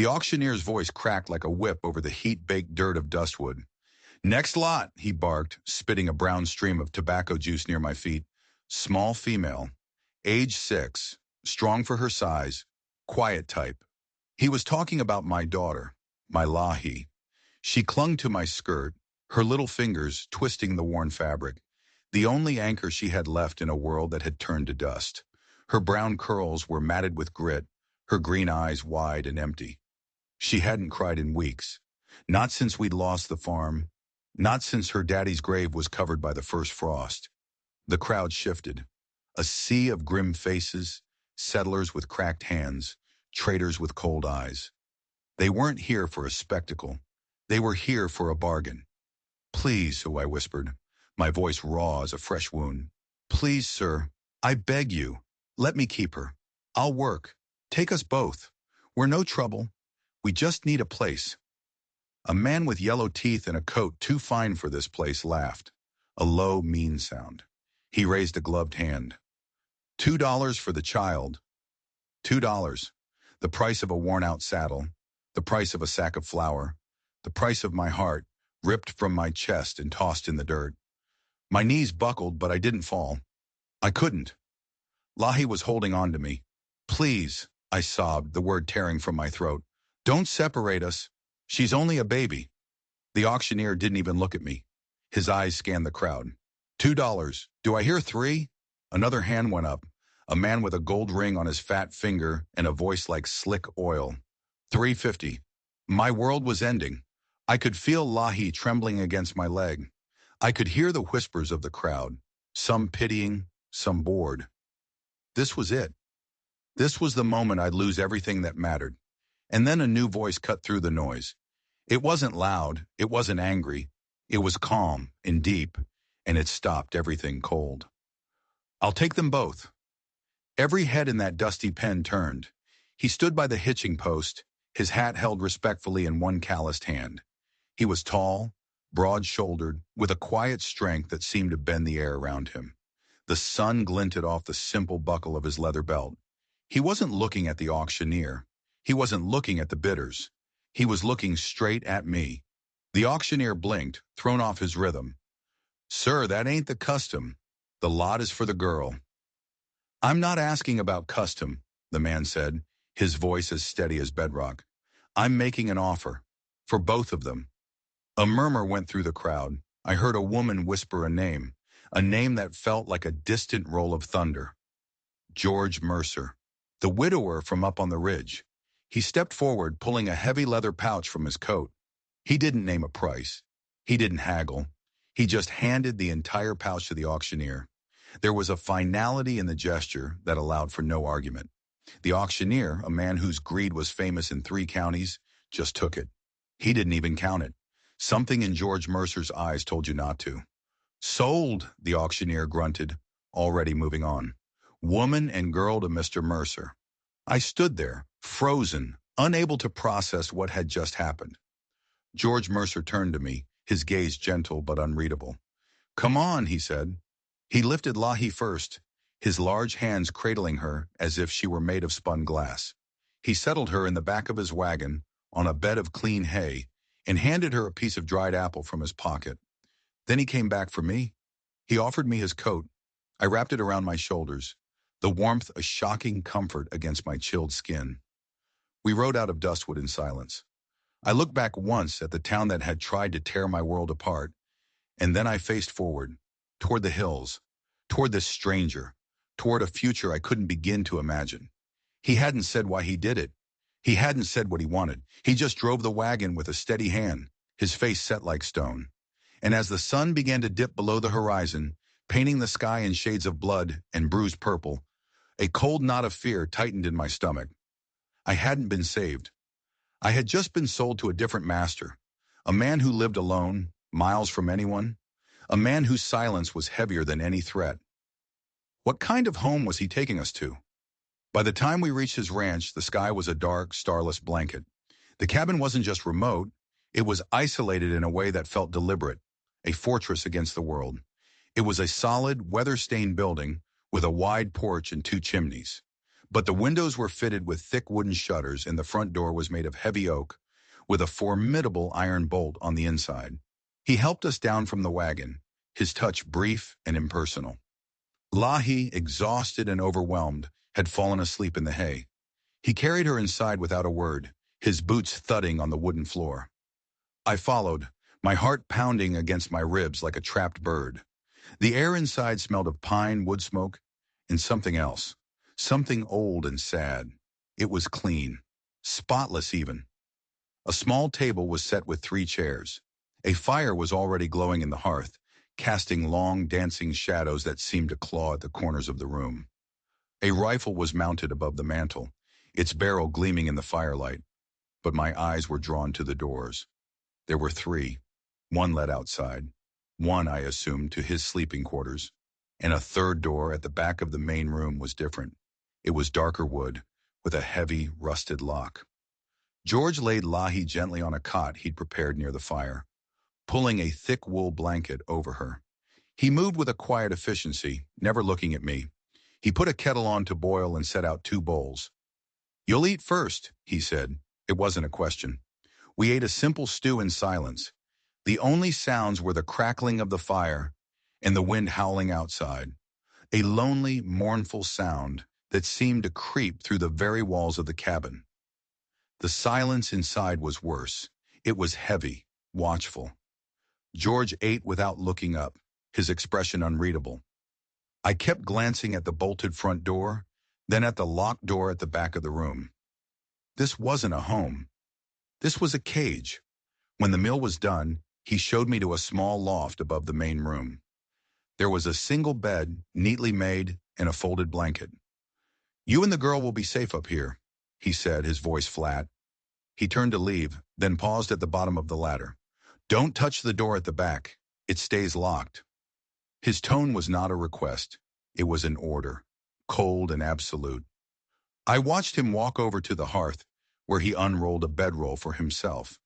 The auctioneer's voice cracked like a whip over the heat-baked dirt of Dustwood. "Next lot," he barked, spitting a brown stream of tobacco juice near my feet. "Small female. Age 6. Strong for her size. Quiet type." He was talking about my daughter, my Lahi. She clung to my skirt, her little fingers twisting the worn fabric, the only anchor she had left in a world that had turned to dust. Her brown curls were matted with grit, her green eyes wide and empty. She hadn't cried in weeks. Not since we'd lost the farm. Not since her daddy's grave was covered by the first frost. The crowd shifted. A sea of grim faces, settlers with cracked hands, traitors with cold eyes. They weren't here for a spectacle. They were here for a bargain. "Please," so I whispered, my voice raw as a fresh wound. "Please, sir, I beg you, let me keep her. I'll work. Take us both. We're no trouble. We just need a place." A man with yellow teeth and a coat too fine for this place laughed, a low, mean sound. He raised a gloved hand. $2 for the child. $2. The price of a worn-out saddle, the price of a sack of flour, the price of my heart, ripped from my chest and tossed in the dirt. My knees buckled, but I didn't fall. I couldn't. Lahi was holding on to me. "Please," I sobbed, the word tearing from my throat. "Don't separate us. She's only a baby." The auctioneer didn't even look at me. His eyes scanned the crowd. $2. Do I hear 3? Another hand went up. A man with a gold ring on his fat finger and a voice like slick oil. $3.50. My world was ending. I could feel Lahi trembling against my leg. I could hear the whispers of the crowd, some pitying, some bored. This was it. This was the moment I'd lose everything that mattered. And then a new voice cut through the noise. It wasn't loud, it wasn't angry. It was calm and deep, and it stopped everything cold. "I'll take them both." Every head in that dusty pen turned. He stood by the hitching post, his hat held respectfully in one calloused hand. He was tall, broad-shouldered, with a quiet strength that seemed to bend the air around him. The sun glinted off the simple buckle of his leather belt. He wasn't looking at the auctioneer. He wasn't looking at the bidders. He was looking straight at me. The auctioneer blinked, thrown off his rhythm. "Sir, that ain't the custom. The lot is for the girl." "I'm not asking about custom," the man said, his voice as steady as bedrock. "I'm making an offer. For both of them." A murmur went through the crowd. I heard a woman whisper a name that felt like a distant roll of thunder. George Mercer, the widower from up on the ridge. He stepped forward, pulling a heavy leather pouch from his coat. He didn't name a price. He didn't haggle. He just handed the entire pouch to the auctioneer. There was a finality in the gesture that allowed for no argument. The auctioneer, a man whose greed was famous in 3 counties, just took it. He didn't even count it. Something in George Mercer's eyes told you not to. "Sold," the auctioneer grunted, already moving on. "Woman and girl to Mr. Mercer." I stood there, frozen, unable to process what had just happened. George Mercer turned to me, his gaze gentle but unreadable. "Come on," he said. He lifted Lahi first, his large hands cradling her as if she were made of spun glass. He settled her in the back of his wagon, on a bed of clean hay, and handed her a piece of dried apple from his pocket. Then he came back for me. He offered me his coat. I wrapped it around my shoulders, the warmth a shocking comfort against my chilled skin. We rode out of Dustwood in silence. I looked back once at the town that had tried to tear my world apart, and then I faced forward, toward the hills, toward this stranger, toward a future I couldn't begin to imagine. He hadn't said why he did it. He hadn't said what he wanted. He just drove the wagon with a steady hand, his face set like stone. And as the sun began to dip below the horizon, painting the sky in shades of blood and bruised purple, a cold knot of fear tightened in my stomach. I hadn't been saved. I had just been sold to a different master, a man who lived alone, miles from anyone, a man whose silence was heavier than any threat. What kind of home was he taking us to? By the time we reached his ranch, the sky was a dark, starless blanket. The cabin wasn't just remote, it was isolated in a way that felt deliberate, a fortress against the world. It was a solid, weather-stained building with a wide porch and 2 chimneys. But the windows were fitted with thick wooden shutters and the front door was made of heavy oak with a formidable iron bolt on the inside. He helped us down from the wagon, his touch brief and impersonal. Lahi, exhausted and overwhelmed, had fallen asleep in the hay. He carried her inside without a word, his boots thudding on the wooden floor. I followed, my heart pounding against my ribs like a trapped bird. The air inside smelled of pine, wood smoke, and something else. Something old and sad. It was clean. Spotless even. A small table was set with 3 chairs. A fire was already glowing in the hearth, casting long, dancing shadows that seemed to claw at the corners of the room. A rifle was mounted above the mantel, its barrel gleaming in the firelight, but my eyes were drawn to the doors. There were 3. One led outside, one, I assumed, to his sleeping quarters, and a third door at the back of the main room was different. It was darker wood, with a heavy, rusted lock. George laid Lahi gently on a cot he'd prepared near the fire, pulling a thick wool blanket over her. He moved with a quiet efficiency, never looking at me. He put a kettle on to boil and set out 2 bowls. "You'll eat first," he said. It wasn't a question. We ate a simple stew in silence. The only sounds were the crackling of the fire and the wind howling outside, a lonely, mournful sound that seemed to creep through the very walls of the cabin. The silence inside was worse. It was heavy, watchful. George ate without looking up, his expression unreadable. I kept glancing at the bolted front door, then at the locked door at the back of the room. This wasn't a home. This was a cage. When the meal was done, he showed me to a small loft above the main room. There was a single bed, neatly made, and a folded blanket. "You and the girl will be safe up here," he said, his voice flat. He turned to leave, then paused at the bottom of the ladder. "Don't touch the door at the back. It stays locked." His tone was not a request. It was an order, cold and absolute. I watched him walk over to the hearth, where he unrolled a bedroll for himself.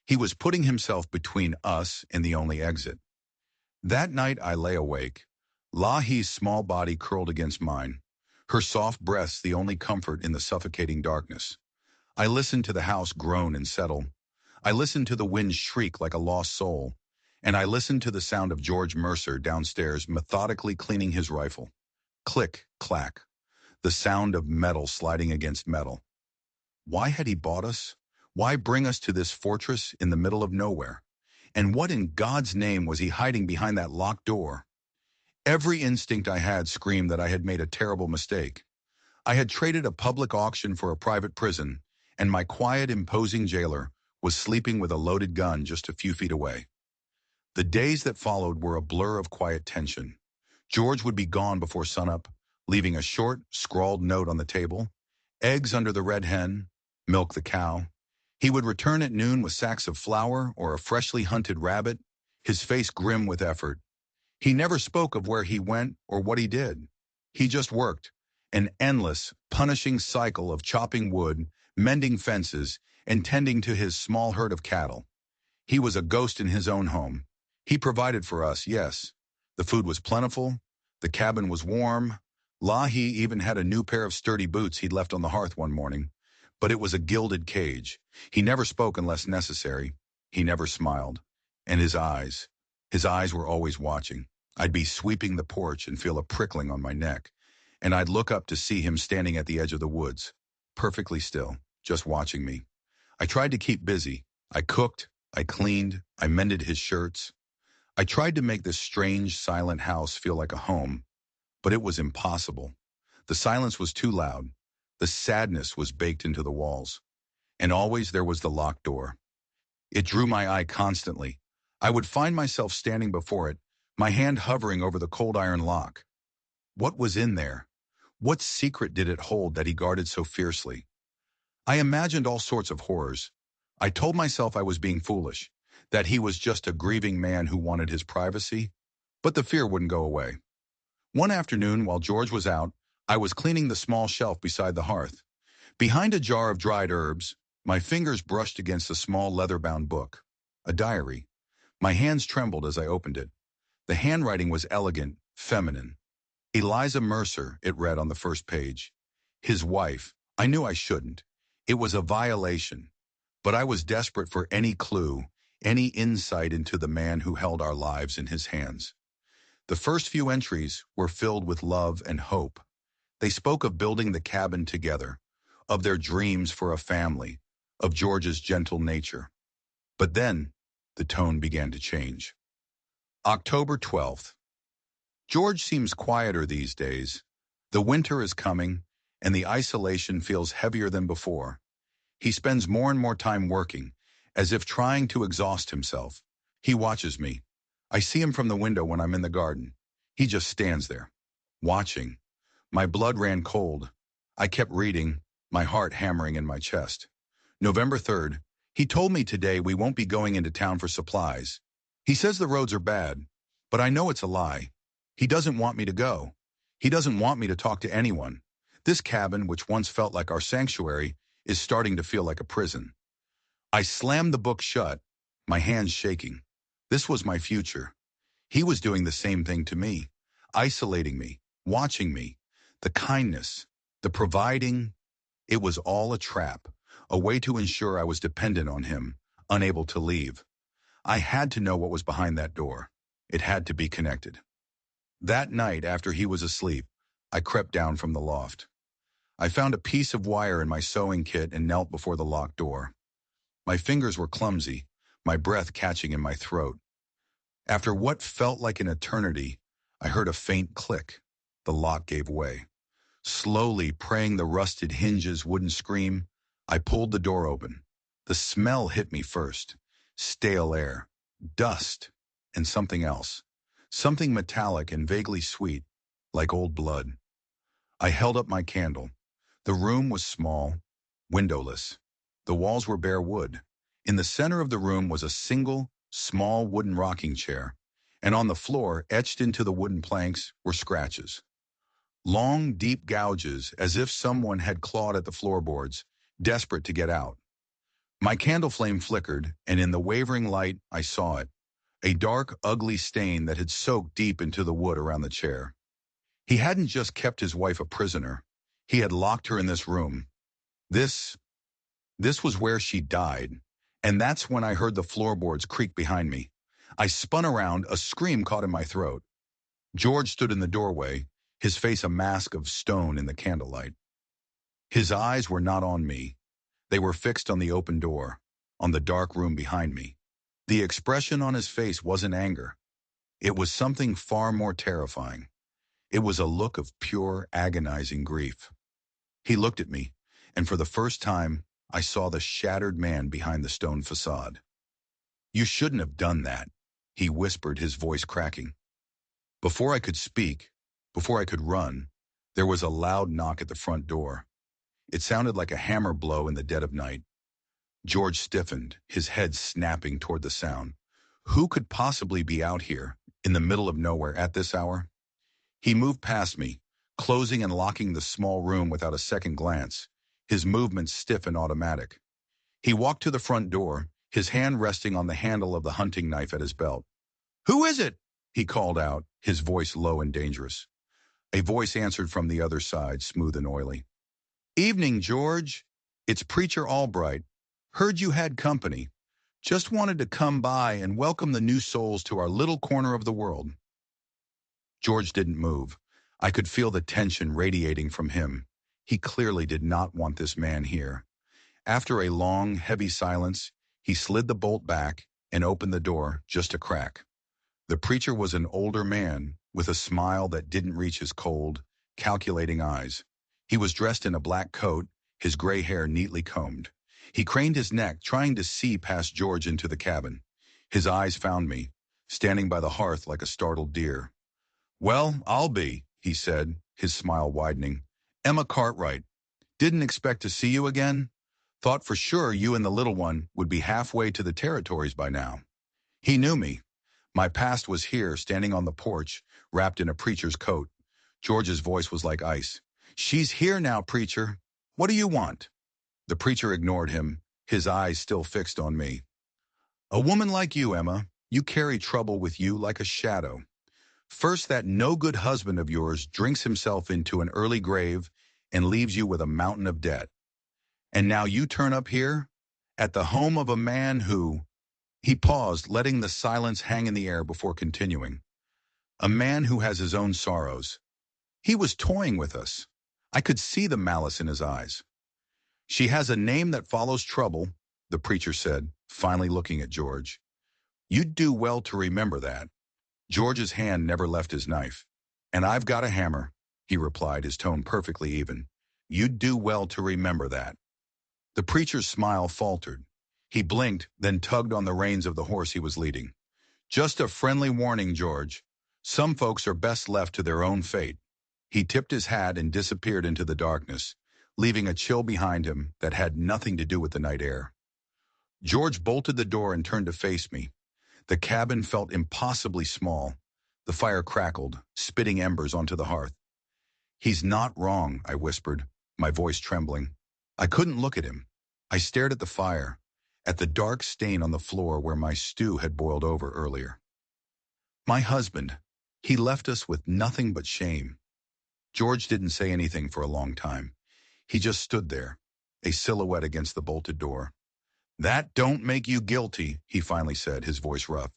He was putting himself between us and the only exit. That night I lay awake, Lahi's small body curled against mine, her soft breaths the only comfort in the suffocating darkness. I listened to the house groan and settle. I listened to the wind shriek like a lost soul, and I listened to the sound of George Mercer downstairs methodically cleaning his rifle. Click, clack, the sound of metal sliding against metal. Why had he bought us? Why bring us to this fortress in the middle of nowhere? And what in God's name was he hiding behind that locked door? Every instinct I had screamed that I had made a terrible mistake. I had traded a public auction for a private prison, and my quiet, imposing jailer was sleeping with a loaded gun just a few feet away. The days that followed were a blur of quiet tension. George would be gone before sunup, leaving a short, scrawled note on the table, eggs under the red hen, milk the cow. He would return at noon with sacks of flour or a freshly hunted rabbit, his face grim with effort. He never spoke of where he went or what he did. He just worked, an endless, punishing cycle of chopping wood, mending fences, and tending to his small herd of cattle. He was a ghost in his own home. He provided for us, yes. The food was plentiful. The cabin was warm. Lahi even had a new pair of sturdy boots he'd left on the hearth one morning. But it was a gilded cage. He never spoke unless necessary. He never smiled. And his eyes were always watching. I'd be sweeping the porch and feel a prickling on my neck, and I'd look up to see him standing at the edge of the woods, perfectly still, just watching me. I tried to keep busy. I cooked, I cleaned, I mended his shirts. I tried to make this strange, silent house feel like a home, but it was impossible. The silence was too loud. The sadness was baked into the walls. And always there was the locked door. It drew my eye constantly. I would find myself standing before it, my hand hovering over the cold iron lock. What was in there? What secret did it hold that he guarded so fiercely? I imagined all sorts of horrors. I told myself I was being foolish, that he was just a grieving man who wanted his privacy, but the fear wouldn't go away. One afternoon, while George was out, I was cleaning the small shelf beside the hearth. Behind a jar of dried herbs, my fingers brushed against a small leather-bound book, a diary. My hands trembled as I opened it. The handwriting was elegant, feminine. Eliza Mercer, it read on the first page. His wife. I knew I shouldn't. It was a violation. But I was desperate for any clue, any insight into the man who held our lives in his hands. The first few entries were filled with love and hope. They spoke of building the cabin together, of their dreams for a family, of George's gentle nature. But then, the tone began to change. October 12th. George seems quieter these days. The winter is coming, and the isolation feels heavier than before. He spends more and more time working, as if trying to exhaust himself. He watches me. I see him from the window when I'm in the garden. He just stands there, watching. My blood ran cold. I kept reading, my heart hammering in my chest. November 3rd. He told me today we won't be going into town for supplies. He says the roads are bad, but I know it's a lie. He doesn't want me to go. He doesn't want me to talk to anyone. This cabin, which once felt like our sanctuary, is starting to feel like a prison. I slammed the book shut, my hands shaking. This was my future. He was doing the same thing to me, isolating me, watching me. The kindness, the providing, it was all a trap, a way to ensure I was dependent on him, unable to leave. I had to know what was behind that door. It had to be connected. That night, after he was asleep, I crept down from the loft. I found a piece of wire in my sewing kit and knelt before the locked door. My fingers were clumsy, my breath catching in my throat. After what felt like an eternity, I heard a faint click. The lock gave way. Slowly, praying the rusted hinges wouldn't scream, I pulled the door open. The smell hit me first. Stale air, dust, and something else. Something metallic and vaguely sweet, like old blood. I held up my candle. The room was small, windowless. The walls were bare wood. In the center of the room was a single, small wooden rocking chair, and on the floor, etched into the wooden planks, were scratches. Long, deep gouges, as if someone had clawed at the floorboards, desperate to get out. My candle flame flickered, and in the wavering light, I saw it. A dark, ugly stain that had soaked deep into the wood around the chair. He hadn't just kept his wife a prisoner. He had locked her in this room. This was where she died. And that's when I heard the floorboards creak behind me. I spun around, a scream caught in my throat. George stood in the doorway, his face a mask of stone in the candlelight. His eyes were not on me. They were fixed on the open door, on the dark room behind me. The expression on his face wasn't anger. It was something far more terrifying. It was a look of pure, agonizing grief. He looked at me, and for the first time, I saw the shattered man behind the stone facade. "You shouldn't have done that," he whispered, his voice cracking. Before I could speak, before I could run, there was a loud knock at the front door. It sounded like a hammer blow in the dead of night. George stiffened, his head snapping toward the sound. Who could possibly be out here, in the middle of nowhere at this hour? He moved past me, closing and locking the small room without a second glance, his movements stiff and automatic. He walked to the front door, his hand resting on the handle of the hunting knife at his belt. "Who is it?" he called out, his voice low and dangerous. A voice answered from the other side, smooth and oily. "Evening, George. It's Preacher Albright. Heard you had company. Just wanted to come by and welcome the new souls to our little corner of the world." George didn't move. I could feel the tension radiating from him. He clearly did not want this man here. After a long, heavy silence, he slid the bolt back and opened the door just a crack. The preacher was an older man with a smile that didn't reach his cold, calculating eyes. He was dressed in a black coat, his gray hair neatly combed. He craned his neck, trying to see past George into the cabin. His eyes found me, standing by the hearth like a startled deer. "Well, I'll be," he said, his smile widening. "Emma Cartwright. Didn't expect to see you again. Thought for sure you and the little one would be halfway to the territories by now." He knew me. My past was here, standing on the porch, wrapped in a preacher's coat. George's voice was like ice. "She's here now, preacher. What do you want?" The preacher ignored him, his eyes still fixed on me. "A woman like you, Emma, you carry trouble with you like a shadow. First, that no-good husband of yours drinks himself into an early grave, and leaves you with a mountain of debt. And now you turn up here? At the home of a man who—" He paused, letting the silence hang in the air before continuing. "A man who has his own sorrows. He was toying with us." I could see the malice in his eyes. "She has a name that follows trouble," the preacher said, finally looking at George. "You'd do well to remember that." George's hand never left his knife. "And I've got a hammer," he replied, his tone perfectly even. "You'd do well to remember that." The preacher's smile faltered. He blinked, then tugged on the reins of the horse he was leading. "Just a friendly warning, George. Some folks are best left to their own fate." He tipped his hat and disappeared into the darkness, leaving a chill behind him that had nothing to do with the night air. George bolted the door and turned to face me. The cabin felt impossibly small. The fire crackled, spitting embers onto the hearth. "He's not wrong," I whispered, my voice trembling. I couldn't look at him. I stared at the fire, at the dark stain on the floor where my stew had boiled over earlier. My husband, he left us with nothing but shame. George didn't say anything for a long time. He just stood there, a silhouette against the bolted door. "That don't make you guilty," he finally said, his voice rough.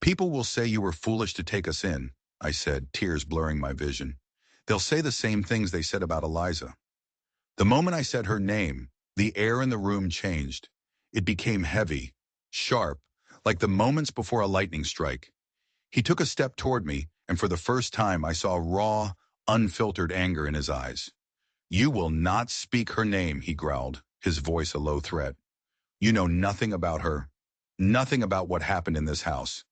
"People will say you were foolish to take us in," I said, tears blurring my vision. "They'll say the same things they said about Eliza." The moment I said her name, the air in the room changed. It became heavy, sharp, like the moments before a lightning strike. He took a step toward me, and for the first time I saw raw, unfiltered anger in his eyes. "You will not speak her name," he growled, his voice a low threat. "You know nothing about her, nothing about what happened in this house."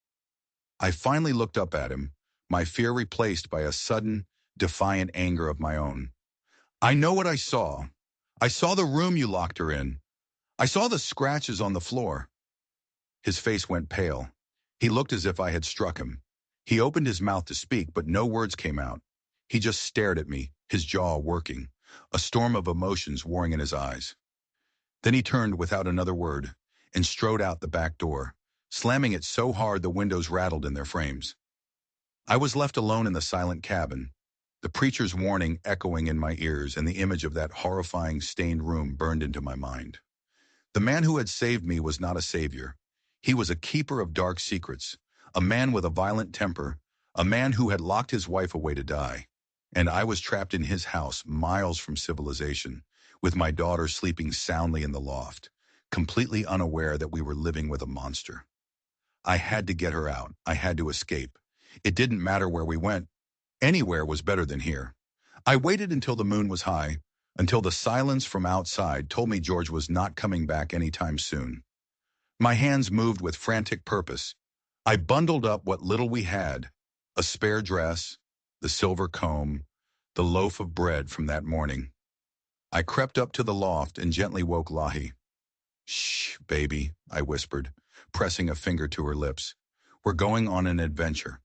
I finally looked up at him, my fear replaced by a sudden, defiant anger of my own. "I know what I saw. I saw the room you locked her in. I saw the scratches on the floor." His face went pale. He looked as if I had struck him. He opened his mouth to speak, but no words came out. He just stared at me, his jaw working, a storm of emotions warring in his eyes. Then he turned without another word and strode out the back door, slamming it so hard the windows rattled in their frames. I was left alone in the silent cabin, the preacher's warning echoing in my ears, and the image of that horrifying stained room burned into my mind. The man who had saved me was not a savior. He was a keeper of dark secrets, a man with a violent temper, a man who had locked his wife away to die. And I was trapped in his house, miles from civilization, with my daughter sleeping soundly in the loft, completely unaware that we were living with a monster. I had to get her out. I had to escape. It didn't matter where we went. Anywhere was better than here. I waited until the moon was high, until the silence from outside told me George was not coming back anytime soon. My hands moved with frantic purpose. I bundled up what little we had, a spare dress, the silver comb, the loaf of bread from that morning. I crept up to the loft and gently woke Lahi. "Shh, baby," I whispered, pressing a finger to her lips. "We're going on an adventure."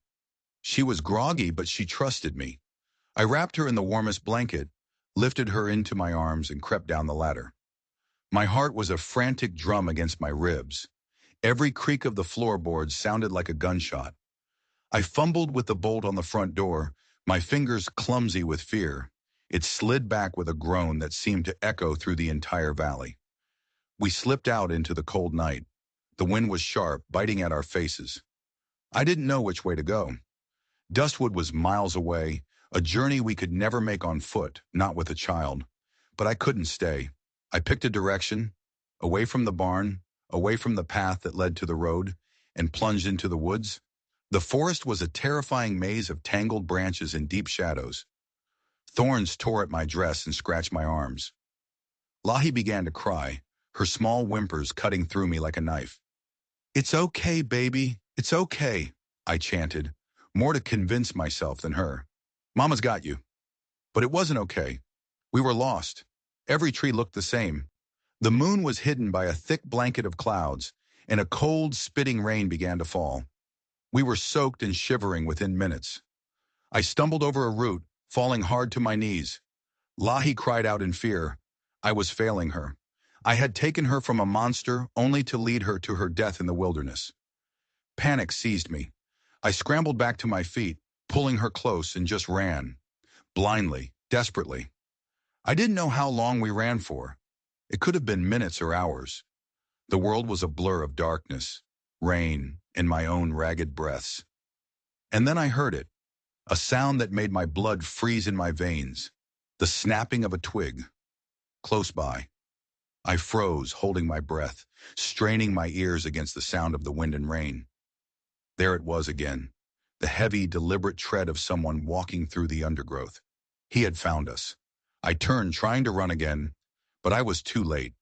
She was groggy, but she trusted me. I wrapped her in the warmest blanket, lifted her into my arms, and crept down the ladder. My heart was a frantic drum against my ribs. Every creak of the floorboards sounded like a gunshot. I fumbled with the bolt on the front door, my fingers clumsy with fear. It slid back with a groan that seemed to echo through the entire valley. We slipped out into the cold night. The wind was sharp, biting at our faces. I didn't know which way to go. Dustwood was miles away, a journey we could never make on foot, not with a child. But I couldn't stay. I picked a direction, away from the barn, away from the path that led to the road, and plunged into the woods. The forest was a terrifying maze of tangled branches and deep shadows. Thorns tore at my dress and scratched my arms. Lahi began to cry, her small whimpers cutting through me like a knife. "It's okay, baby. It's okay," I chanted, more to convince myself than her. "Mama's got you." But it wasn't okay. We were lost. Every tree looked the same. The moon was hidden by a thick blanket of clouds, and a cold, spitting rain began to fall. We were soaked and shivering within minutes. I stumbled over a root, falling hard to my knees. Lahi cried out in fear. I was failing her. I had taken her from a monster only to lead her to her death in the wilderness. Panic seized me. I scrambled back to my feet, pulling her close, and just ran. Blindly, desperately. I didn't know how long we ran for. It could have been minutes or hours. The world was a blur of darkness, rain, and my own ragged breaths. And then I heard it, a sound that made my blood freeze in my veins, the snapping of a twig, close by. I froze, holding my breath, straining my ears against the sound of the wind and rain. There it was again, the heavy, deliberate tread of someone walking through the undergrowth. He had found us. I turned, trying to run again, but I was too late.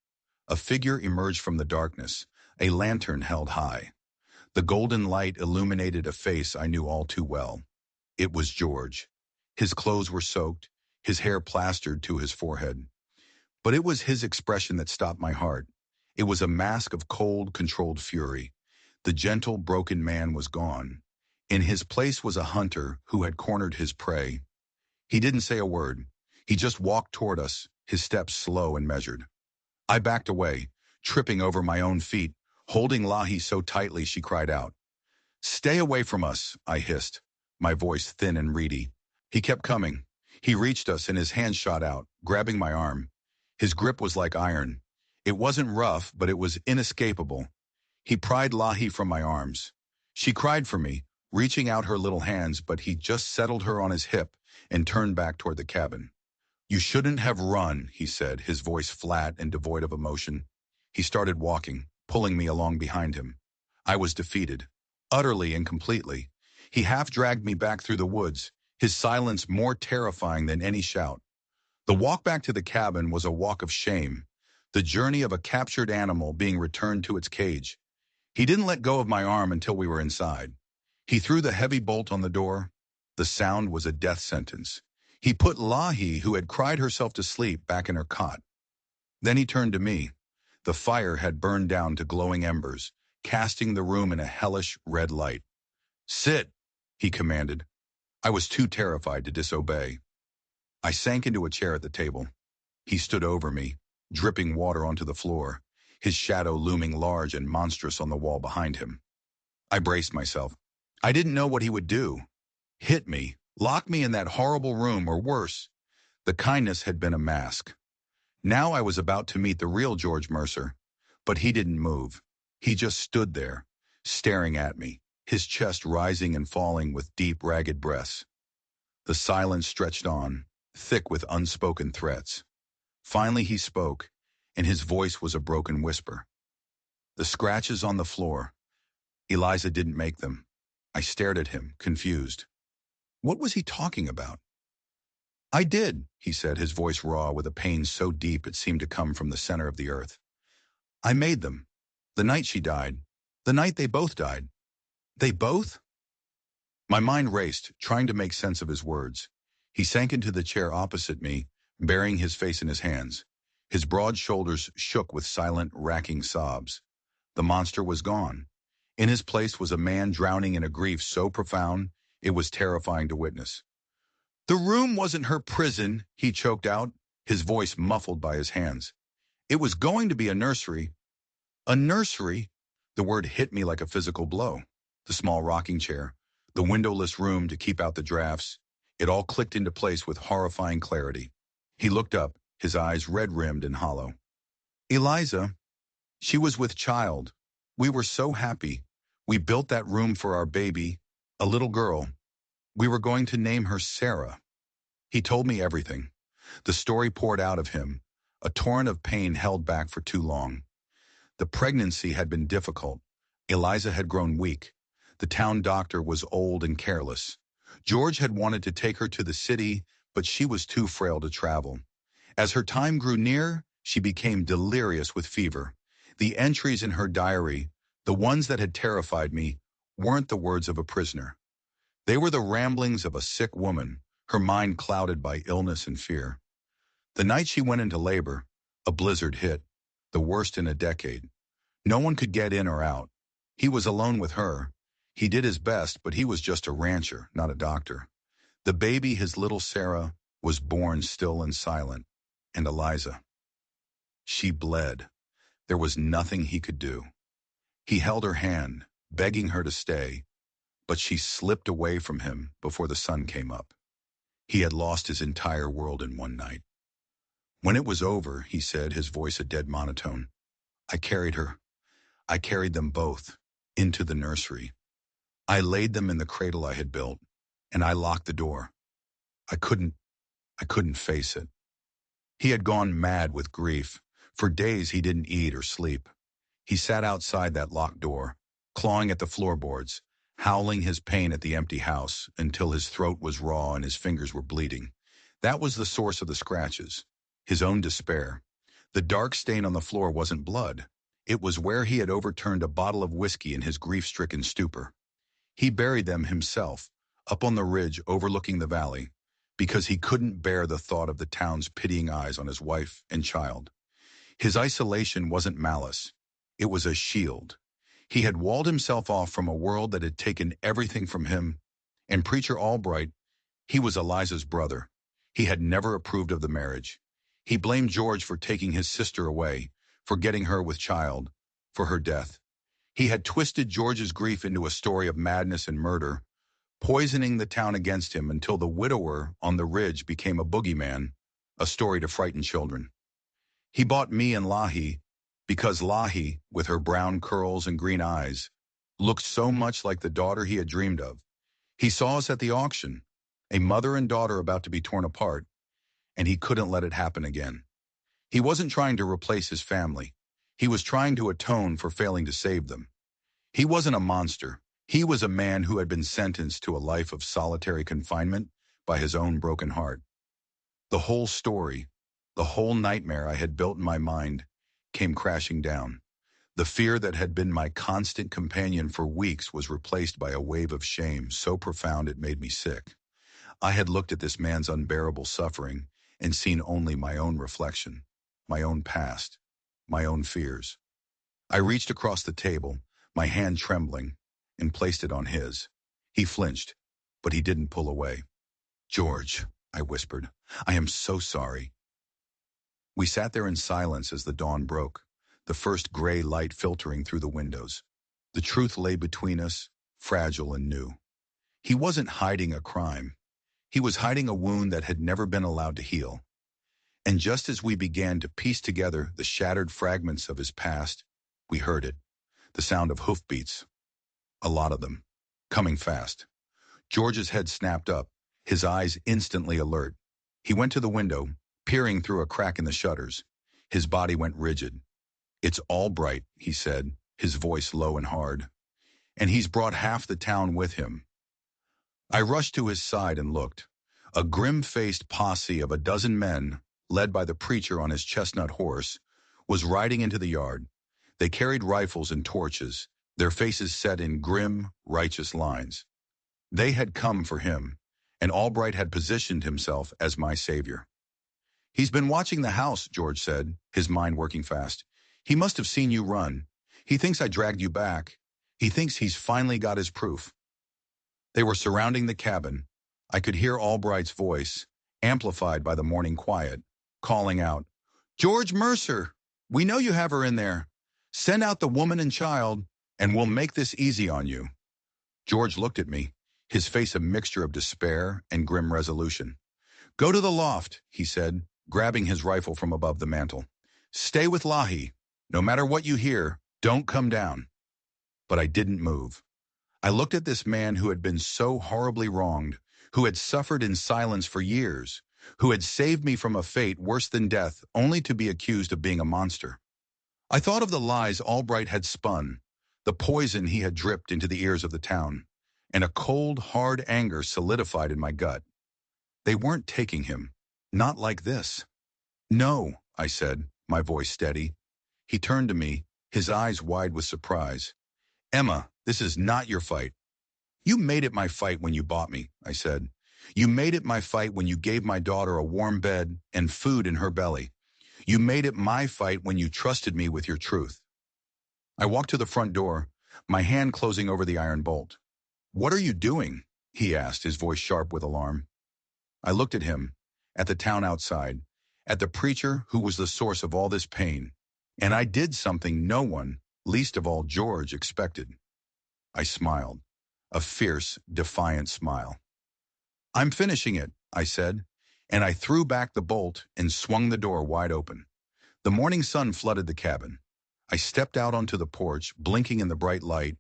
A figure emerged from the darkness, a lantern held high. The golden light illuminated a face I knew all too well. It was George. His clothes were soaked, his hair plastered to his forehead. But it was his expression that stopped my heart. It was a mask of cold, controlled fury. The gentle, broken man was gone. In his place was a hunter who had cornered his prey. He didn't say a word. He just walked toward us, his steps slow and measured. I backed away, tripping over my own feet, holding Lahi so tightly she cried out. "Stay away from us," I hissed, my voice thin and reedy. He kept coming. He reached us and his hand shot out, grabbing my arm. His grip was like iron. It wasn't rough, but it was inescapable. He pried Lahi from my arms. She cried for me, reaching out her little hands, but he just settled her on his hip and turned back toward the cabin. "You shouldn't have run," he said, his voice flat and devoid of emotion. He started walking, pulling me along behind him. I was defeated, utterly and completely. He half dragged me back through the woods, his silence more terrifying than any shout. The walk back to the cabin was a walk of shame, the journey of a captured animal being returned to its cage. He didn't let go of my arm until we were inside. He threw the heavy bolt on the door. The sound was a death sentence. He put Lahi, who had cried herself to sleep, back in her cot. Then he turned to me. The fire had burned down to glowing embers, casting the room in a hellish red light. "Sit," he commanded. I was too terrified to disobey. I sank into a chair at the table. He stood over me, dripping water onto the floor, his shadow looming large and monstrous on the wall behind him. I braced myself. I didn't know what he would do. Hit me, lock me in that horrible room, or worse. The kindness had been a mask. Now I was about to meet the real George Mercer, but he didn't move. He just stood there, staring at me, his chest rising and falling with deep, ragged breaths. The silence stretched on, thick with unspoken threats. Finally he spoke, and his voice was a broken whisper. "The scratches on the floor. Eliza didn't make them." I stared at him, confused. What was he talking about? "I did," he said, his voice raw with a pain so deep it seemed to come from the center of the earth. "I made them. The night she died. The night they both died." "They both?" My mind raced, trying to make sense of his words. He sank into the chair opposite me, burying his face in his hands. His broad shoulders shook with silent, racking sobs. The monster was gone. In his place was a man drowning in a grief so profound, it was terrifying to witness. "The room wasn't her prison," he choked out, his voice muffled by his hands. "It was going to be a nursery." "A nursery?" The word hit me like a physical blow. The small rocking chair, the windowless room to keep out the drafts, it all clicked into place with horrifying clarity. He looked up, his eyes red-rimmed and hollow. "Eliza, she was with child. We were so happy. We built that room for our baby, a little girl. We were going to name her Sarah." He told me everything. The story poured out of him, a torrent of pain held back for too long. The pregnancy had been difficult. Eliza had grown weak. The town doctor was old and careless. George had wanted to take her to the city, but she was too frail to travel. As her time grew near, she became delirious with fever. The entries in her diary, the ones that had terrified me, weren't the words of a prisoner. They were the ramblings of a sick woman, her mind clouded by illness and fear. The night she went into labor, a blizzard hit, the worst in a decade. No one could get in or out. He was alone with her. He did his best, but he was just a rancher, not a doctor. The baby, his little Sarah, was born still and silent. And Eliza. She bled. There was nothing he could do. He held her hand, begging her to stay, but she slipped away from him before the sun came up. He had lost his entire world in one night. When it was over, he said, his voice a dead monotone, I carried her. I carried them both into the nursery. I laid them in the cradle I had built, and I locked the door. I couldn't face it. He had gone mad with grief. For days he didn't eat or sleep. He sat outside that locked door, clawing at the floorboards, howling his pain at the empty house until his throat was raw and his fingers were bleeding. That was the source of the scratches, his own despair. The dark stain on the floor wasn't blood. It was where he had overturned a bottle of whiskey in his grief-stricken stupor. He buried them himself, up on the ridge overlooking the valley, because he couldn't bear the thought of the town's pitying eyes on his wife and child. His isolation wasn't malice. It was a shield. He had walled himself off from a world that had taken everything from him. And Preacher Albright, he was Eliza's brother. He had never approved of the marriage. He blamed George for taking his sister away, for getting her with child, for her death. He had twisted George's grief into a story of madness and murder, poisoning the town against him until the widower on the ridge became a boogeyman, a story to frighten children. He bought me and Lahi because Lahi, with her brown curls and green eyes, looked so much like the daughter he had dreamed of. He saw us at the auction, a mother and daughter about to be torn apart, and he couldn't let it happen again. He wasn't trying to replace his family. He was trying to atone for failing to save them. He wasn't a monster. He was a man who had been sentenced to a life of solitary confinement by his own broken heart. The whole story, the whole nightmare I had built in my mind, came crashing down. The fear that had been my constant companion for weeks was replaced by a wave of shame so profound it made me sick. I had looked at this man's unbearable suffering and seen only my own reflection, my own past, my own fears. I reached across the table, my hand trembling, and placed it on his. He flinched, but he didn't pull away. George, I whispered, I am so sorry. We sat there in silence as the dawn broke, the first gray light filtering through the windows. The truth lay between us, fragile and new. He wasn't hiding a crime. He was hiding a wound that had never been allowed to heal. And just as we began to piece together the shattered fragments of his past, we heard it, the sound of hoofbeats, a lot of them, coming fast. George's head snapped up, his eyes instantly alert. He went to the window, peering through a crack in the shutters. His body went rigid. It's Albright, he said, his voice low and hard. And he's brought half the town with him. I rushed to his side and looked. A grim-faced posse of a dozen men, led by the preacher on his chestnut horse, was riding into the yard. They carried rifles and torches, their faces set in grim, righteous lines. They had come for him, and Albright had positioned himself as my savior. He's been watching the house, George said, his mind working fast. He must have seen you run. He thinks I dragged you back. He thinks he's finally got his proof. They were surrounding the cabin. I could hear Albright's voice, amplified by the morning quiet, calling out, George Mercer, we know you have her in there. Send out the woman and child, and we'll make this easy on you. George looked at me, his face a mixture of despair and grim resolution. Go to the loft, he said, grabbing his rifle from above the mantel. Stay with Lahi. No matter what you hear, don't come down. But I didn't move. I looked at this man who had been so horribly wronged, who had suffered in silence for years, who had saved me from a fate worse than death only to be accused of being a monster. I thought of the lies Albright had spun, the poison he had dripped into the ears of the town, and a cold, hard anger solidified in my gut. They weren't taking him. Not like this. No, I said, my voice steady. He turned to me, his eyes wide with surprise. Emma, this is not your fight. You made it my fight when you bought me, I said. You made it my fight when you gave my daughter a warm bed and food in her belly. You made it my fight when you trusted me with your truth. I walked to the front door, my hand closing over the iron bolt. What are you doing? He asked, his voice sharp with alarm. I looked at him, at the town outside, at the preacher who was the source of all this pain, and I did something no one, least of all George, expected. I smiled, a fierce, defiant smile. I'm finishing it, I said, and I threw back the bolt and swung the door wide open. The morning sun flooded the cabin. I stepped out onto the porch, blinking in the bright light,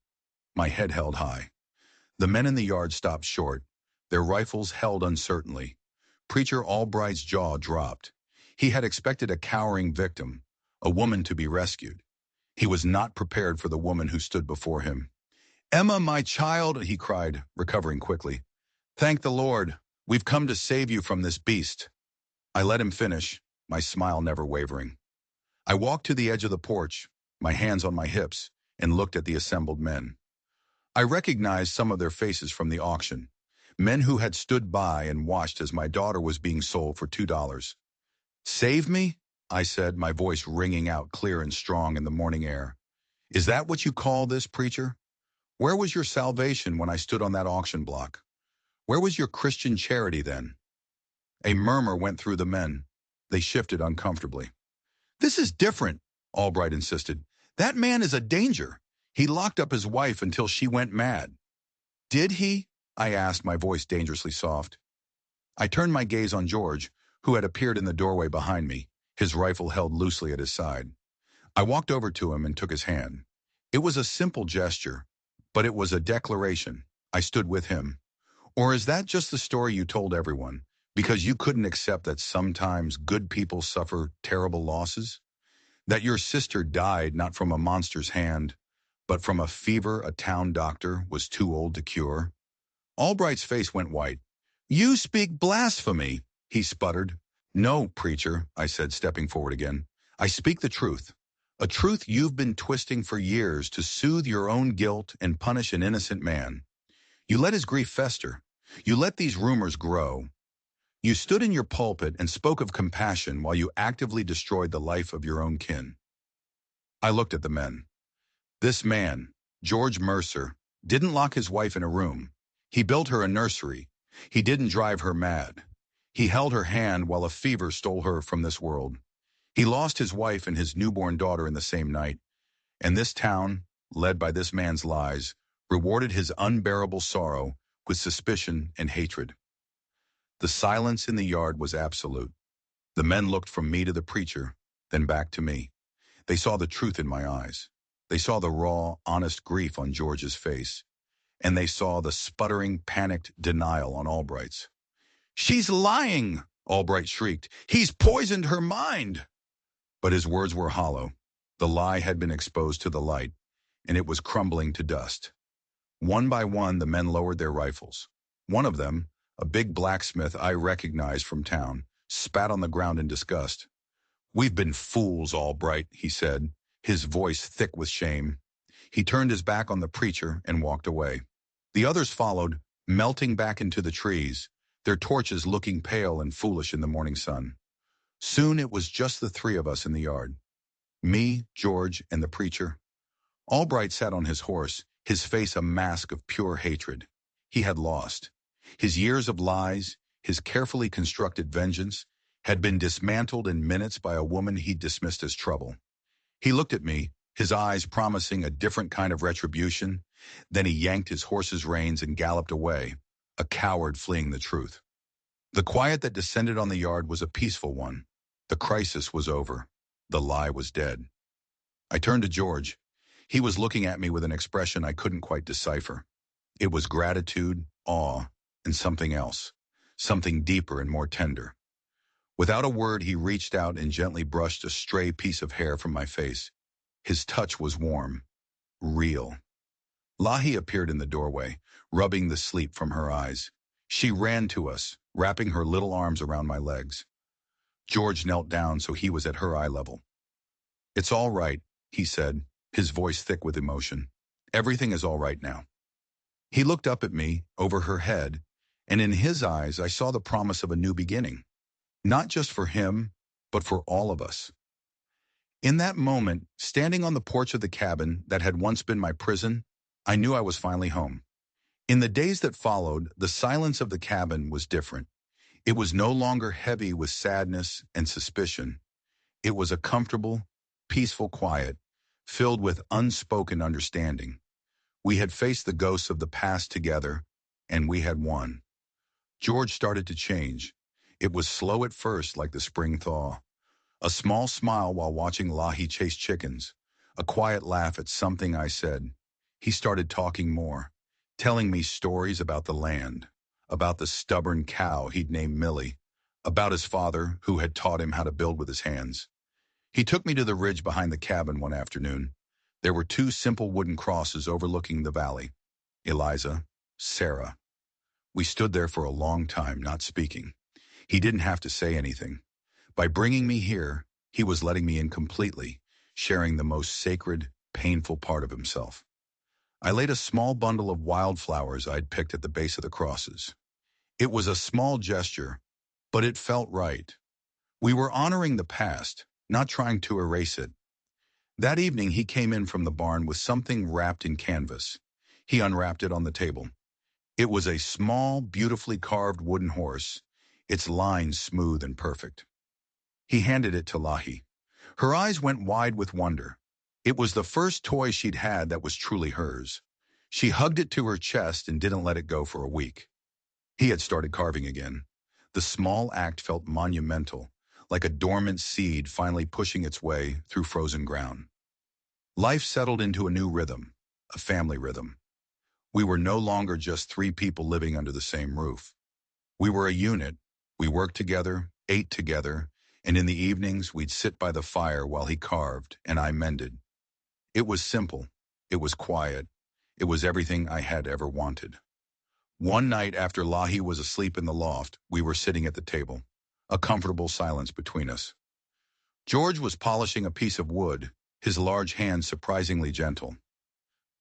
my head held high. The men in the yard stopped short, their rifles held uncertainly. Preacher Albright's jaw dropped. He had expected a cowering victim, a woman to be rescued. He was not prepared for the woman who stood before him. "Emma, my child," he cried, recovering quickly. "Thank the Lord. We've come to save you from this beast." I let him finish, my smile never wavering. I walked to the edge of the porch, my hands on my hips, and looked at the assembled men. I recognized some of their faces from the auction, men who had stood by and watched as my daughter was being sold for $2. "Save me?" I said, my voice ringing out clear and strong in the morning air. "Is that what you call this, preacher? Where was your salvation when I stood on that auction block? Where was your Christian charity then?" A murmur went through the men. They shifted uncomfortably. "This is different," Albright insisted. "That man is a danger. He locked up his wife until she went mad." "Did he?" I asked, my voice dangerously soft. I turned my gaze on George, who had appeared in the doorway behind me, his rifle held loosely at his side. I walked over to him and took his hand. It was a simple gesture, but it was a declaration. I stood with him. "Or is that just the story you told everyone, because you couldn't accept that sometimes good people suffer terrible losses? That your sister died not from a monster's hand, but from a fever a town doctor was too old to cure?" Albright's face went white. "You speak blasphemy," he sputtered. "No, preacher," I said, stepping forward again. "I speak the truth. A truth you've been twisting for years to soothe your own guilt and punish an innocent man. You let his grief fester. You let these rumors grow. You stood in your pulpit and spoke of compassion while you actively destroyed the life of your own kin." I looked at the men. This man, George Mercer, didn't lock his wife in a room. He built her a nursery. He didn't drive her mad. He held her hand while a fever stole her from this world. He lost his wife and his newborn daughter in the same night. And this town, led by this man's lies, rewarded his unbearable sorrow with suspicion and hatred. The silence in the yard was absolute. The men looked from me to the preacher, then back to me. They saw the truth in my eyes. They saw the raw, honest grief on George's face. And they saw the sputtering, panicked denial on Albright's. "She's lying!" Albright shrieked. "He's poisoned her mind!" But his words were hollow. The lie had been exposed to the light, and it was crumbling to dust. One by one, the men lowered their rifles. One of them, a big blacksmith I recognized from town, spat on the ground in disgust. "We've been fools, Albright," he said, his voice thick with shame. He turned his back on the preacher and walked away. The others followed, melting back into the trees, their torches looking pale and foolish in the morning sun. Soon it was just the three of us in the yard. Me, George, and the preacher. Albright sat on his horse, his face a mask of pure hatred. He had lost. His years of lies, his carefully constructed vengeance, had been dismantled in minutes by a woman he dismissed as trouble. He looked at me, his eyes promising a different kind of retribution. Then he yanked his horse's reins and galloped away, a coward fleeing the truth. The quiet that descended on the yard was a peaceful one. The crisis was over. The lie was dead. I turned to George. He was looking at me with an expression I couldn't quite decipher. It was gratitude, awe, and something else, something deeper and more tender. Without a word, he reached out and gently brushed a stray piece of hair from my face. His touch was warm, real. Lahi appeared in the doorway, rubbing the sleep from her eyes. She ran to us, wrapping her little arms around my legs. George knelt down so he was at her eye level. "It's all right," he said, his voice thick with emotion. "Everything is all right now." He looked up at me, over her head, and in his eyes I saw the promise of a new beginning. Not just for him, but for all of us. In that moment, standing on the porch of the cabin that had once been my prison, I knew I was finally home. In the days that followed, the silence of the cabin was different. It was no longer heavy with sadness and suspicion. It was a comfortable, peaceful quiet, filled with unspoken understanding. We had faced the ghosts of the past together, and we had won. George started to change. It was slow at first, like the spring thaw. A small smile while watching Lahi chase chickens. A quiet laugh at something I said. He started talking more, telling me stories about the land, about the stubborn cow he'd named Millie, about his father who had taught him how to build with his hands. He took me to the ridge behind the cabin one afternoon. There were two simple wooden crosses overlooking the valley. Eliza, Sarah. We stood there for a long time, not speaking. He didn't have to say anything. By bringing me here, he was letting me in completely, sharing the most sacred, painful part of himself. I laid a small bundle of wildflowers I'd picked at the base of the crosses. It was a small gesture, but it felt right. We were honoring the past, not trying to erase it. That evening, he came in from the barn with something wrapped in canvas. He unwrapped it on the table. It was a small, beautifully carved wooden horse, its lines smooth and perfect. He handed it to Lahi. Her eyes went wide with wonder. It was the first toy she'd had that was truly hers. She hugged it to her chest and didn't let it go for a week. He had started carving again. The small act felt monumental, like a dormant seed finally pushing its way through frozen ground. Life settled into a new rhythm, a family rhythm. We were no longer just three people living under the same roof. We were a unit. We worked together, ate together, and in the evenings we'd sit by the fire while he carved and I mended. It was simple. It was quiet. It was everything I had ever wanted. One night after Lahi was asleep in the loft, we were sitting at the table, a comfortable silence between us. George was polishing a piece of wood, his large hands surprisingly gentle.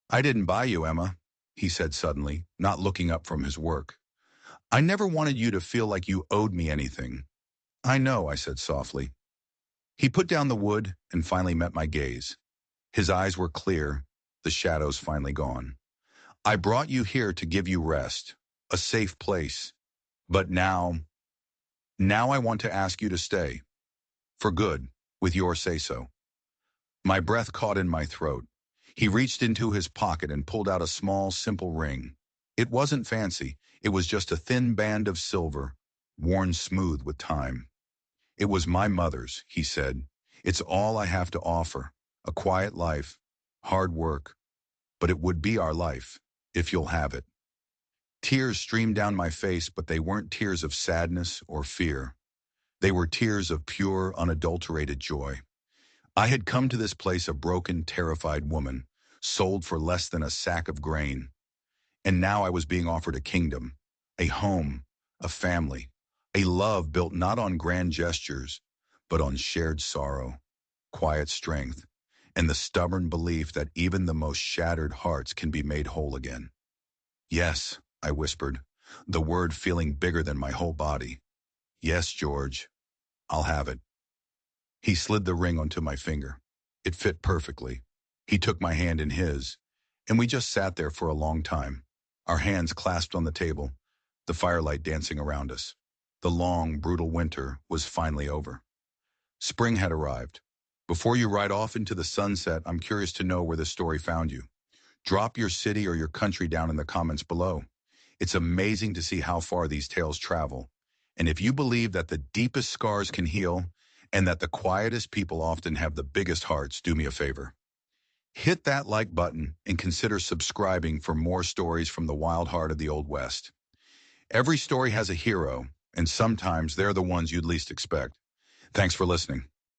"I didn't buy you, Emma," he said suddenly, not looking up from his work. "I never wanted you to feel like you owed me anything." "I know," I said softly. He put down the wood and finally met my gaze. His eyes were clear, the shadows finally gone. "I brought you here to give you rest, a safe place. But now I want to ask you to stay. For good, with your say-so." My breath caught in my throat. He reached into his pocket and pulled out a small, simple ring. It wasn't fancy. It was just a thin band of silver, worn smooth with time. "It was my mother's," he said. "It's all I have to offer. A quiet life, hard work, but it would be our life, if you'll have it." Tears streamed down my face, but they weren't tears of sadness or fear. They were tears of pure, unadulterated joy. I had come to this place a broken, terrified woman, sold for less than a sack of grain. And now I was being offered a kingdom, a home, a family, a love built not on grand gestures, but on shared sorrow, quiet strength, and the stubborn belief that even the most shattered hearts can be made whole again. "Yes," I whispered, the word feeling bigger than my whole body. "Yes, George, I'll have it." He slid the ring onto my finger. It fit perfectly. He took my hand in his, and we just sat there for a long time, our hands clasped on the table, the firelight dancing around us. The long, brutal winter was finally over. Spring had arrived. Before you ride off into the sunset, I'm curious to know where this story found you. Drop your city or your country down in the comments below. It's amazing to see how far these tales travel. And if you believe that the deepest scars can heal, and that the quietest people often have the biggest hearts, do me a favor. Hit that like button and consider subscribing for more stories from the wild heart of the Old West. Every story has a hero, and sometimes they're the ones you'd least expect. Thanks for listening.